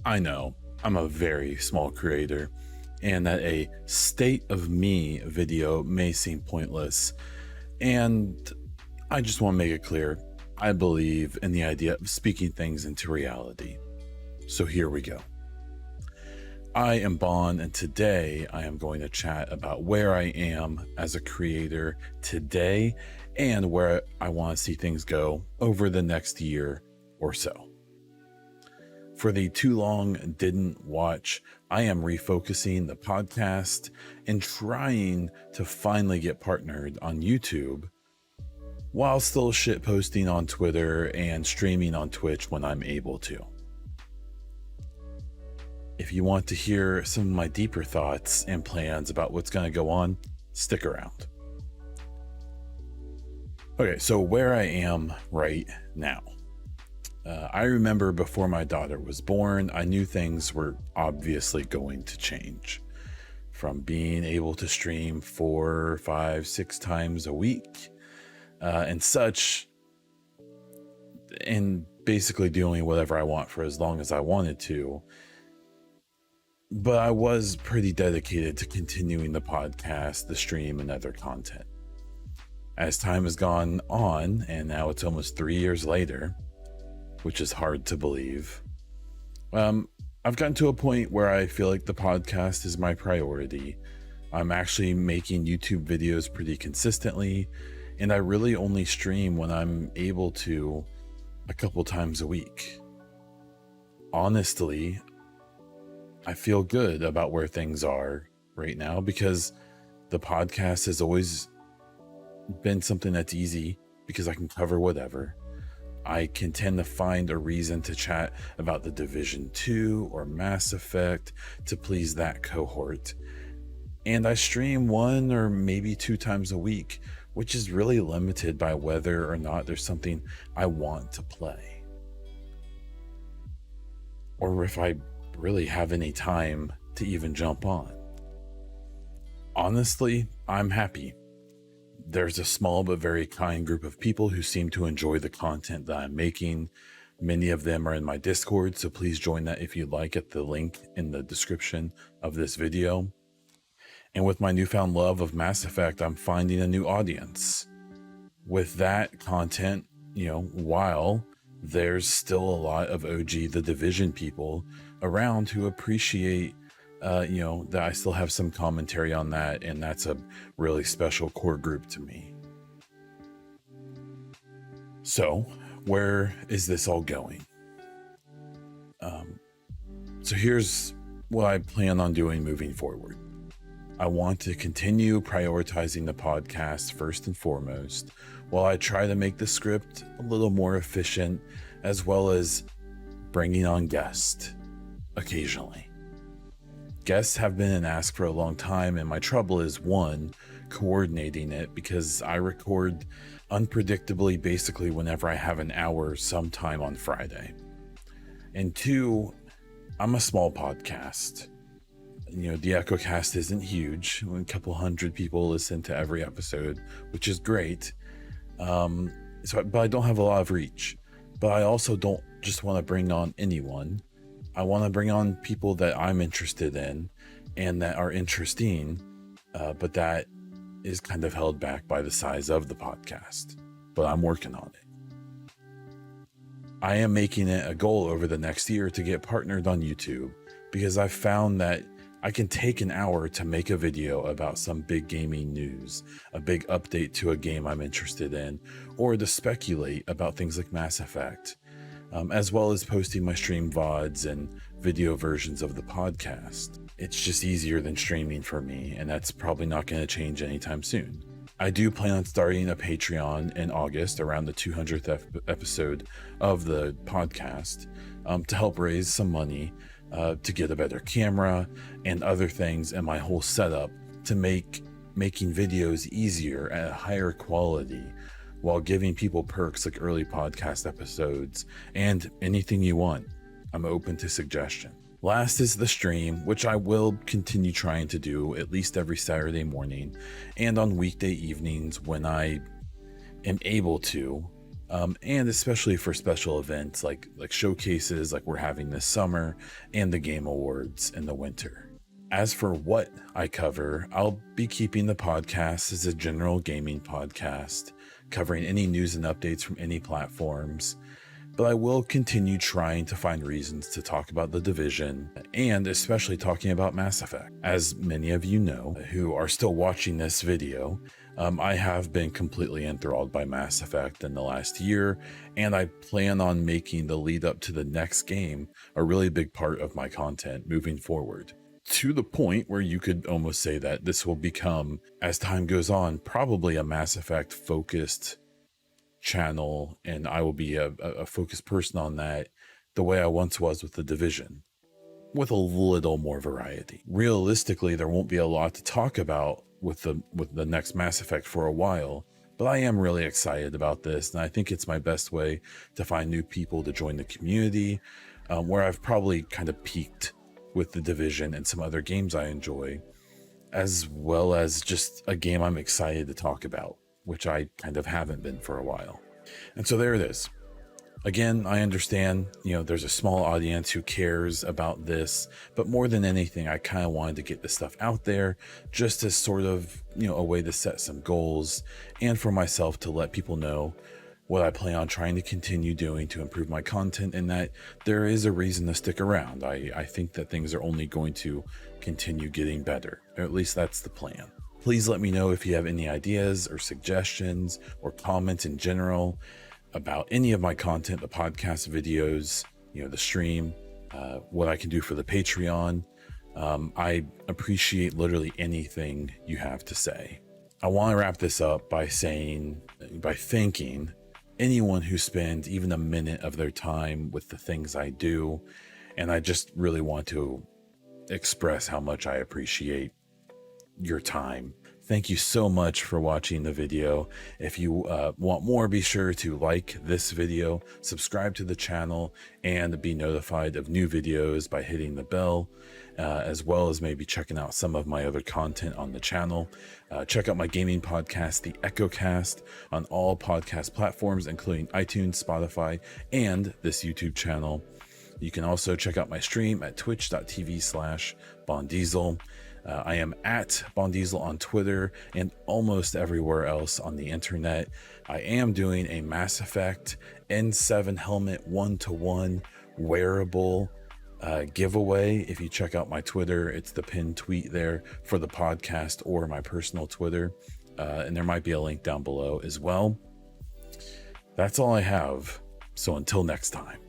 I know I'm a very small creator and that a state of me video may seem pointless. And I just want to make it clear I believe in the idea of speaking things into reality. So here we go. I am Baun, and today I am going to chat about where I am as a creator today and where I want to see things go over the next year or so. For the too long didn't watch, I am refocusing the podcast and trying to finally get partnered on YouTube while still shit posting on Twitter and streaming on Twitch when I'm able to. If you want to hear some of my deeper thoughts and plans about what's going to go on, stick around. Okay, so where I am right now. I remember before my daughter was born, I knew things were obviously going to change. From being able to stream 4, 5, 6 times a week and such, and basically doing whatever I want for as long as I wanted to. But I was pretty dedicated to continuing the podcast, the stream, and other content. As time has gone on, and now it's almost 3 years later, which is hard to believe, I've gotten to a point where I feel like the podcast is my priority. I'm actually making YouTube videos pretty consistently, and I really only stream when I'm able to a couple times a week. Honestly, I feel good about where things are right now because the podcast has always been something that's easy because I can cover whatever. I can tend to find a reason to chat about the Division 2 or Mass Effect to please that cohort. And I stream 1 or maybe 2 times a week, which is really limited by whether or not there's something I want to play. Or if I really have any time to even jump on. Honestly, I'm happy. There's a small but very kind group of people who seem to enjoy the content that I'm making. Many of them are in my Discord, so please join that if you'd like at the link in the description of this video. And with my newfound love of Mass Effect, I'm finding a new audience. With that content, while there's still a lot of OG The Division people around who appreciate that I still have some commentary on that, and that's a really special core group to me. So where is this all going? So here's what I plan on doing moving forward. I want to continue prioritizing the podcast first and foremost, while I try to make the script a little more efficient, as well as bringing on guests occasionally. Guests have been an ask for a long time, and my trouble is, 1, coordinating it because I record unpredictably basically whenever I have an hour sometime on Friday. And 2, I'm a small podcast. The EchoCast isn't huge. A couple hundred people listen to every episode, which is great. But I don't have a lot of reach. But I also don't just want to bring on anyone. I want to bring on people that I'm interested in and that are interesting, but that is kind of held back by the size of the podcast. But I'm working on it. I am making it a goal over the next year to get partnered on YouTube because I've found that I can take an hour to make a video about some big gaming news, a big update to a game I'm interested in, or to speculate about things like Mass Effect. As well as posting my stream VODs and video versions of the podcast. It's just easier than streaming for me, and that's probably not going to change anytime soon. I do plan on starting a Patreon in August around the 200th episode of the podcast to help raise some money to get a better camera and other things and my whole setup to make making videos easier at a higher quality, while giving people perks like early podcast episodes and anything you want. I'm open to suggestion. Last is the stream, which I will continue trying to do at least every Saturday morning and on weekday evenings when I am able to, and especially for special events like showcases like we're having this summer and the Game Awards in the winter. As for what I cover, I'll be keeping the podcast as a general gaming podcast, covering any news and updates from any platforms, but I will continue trying to find reasons to talk about The Division, and especially talking about Mass Effect. As many of you know who are still watching this video, I have been completely enthralled by Mass Effect in the last year, and I plan on making the lead up to the next game a really big part of my content moving forward. To the point where you could almost say that this will become, as time goes on, probably a Mass Effect focused channel, and I will be a focused person on that the way I once was with The Division, with a little more variety. Realistically, there won't be a lot to talk about with the next Mass Effect for a while, but I am really excited about this, and I think it's my best way to find new people to join the community, where I've probably kind of peaked with The Division and some other games I enjoy, as well as just a game I'm excited to talk about, which I kind of haven't been for a while. And so there it is. Again, I understand, there's a small audience who cares about this, but more than anything, I kind of wanted to get this stuff out there just as sort of, a way to set some goals, and for myself to let people know what I plan on trying to continue doing to improve my content, and that there is a reason to stick around. I think that things are only going to continue getting better, or at least that's the plan. Please let me know if you have any ideas or suggestions or comments in general about any of my content, the podcast videos, the stream, what I can do for the Patreon. I appreciate literally anything you have to say. I want to wrap this up by thanking anyone who spends even a minute of their time with the things I do. And I just really want to express how much I appreciate your time. Thank you so much for watching the video. If you want more, be sure to like this video, subscribe to the channel, and be notified of new videos by hitting the bell, as well as maybe checking out some of my other content on the channel. Check out my gaming podcast, The EchoCast, on all podcast platforms, including iTunes, Spotify, and this YouTube channel. You can also check out my stream at twitch.tv/BaunDiesel. I am at BaunDiesel on Twitter and almost everywhere else on the internet. I am doing a Mass Effect N7 helmet 1-to-1 wearable giveaway. If you check out my Twitter, it's the pinned tweet there for the podcast or my personal Twitter. And there might be a link down below as well. That's all I have. So until next time.